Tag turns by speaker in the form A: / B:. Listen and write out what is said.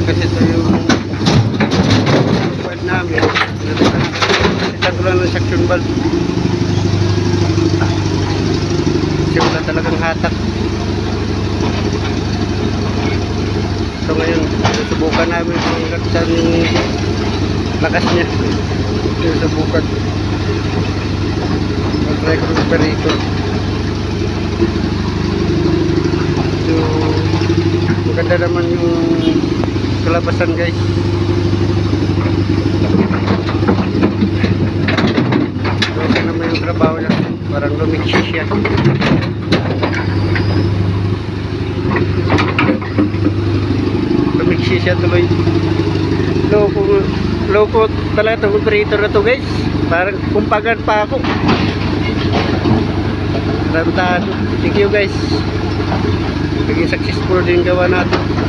A: kasi ito yung pad namin. Isa ko lang ng suction valve. Kasi wala talagang hatak. So ngayon, susubukan namin kung saan lakas niya. Susubukan. Mag-try ko ng operator. So, maganda naman yung kalabasan guys. So, okay naman yung trabaho niya. Parang lumiksi siya. Lumiksi siya tuloy. Loko talaga itong operator na to guys. Parang kumpagan pa ako. Tarantado. Thank you guys. Naging successful din gawa natin.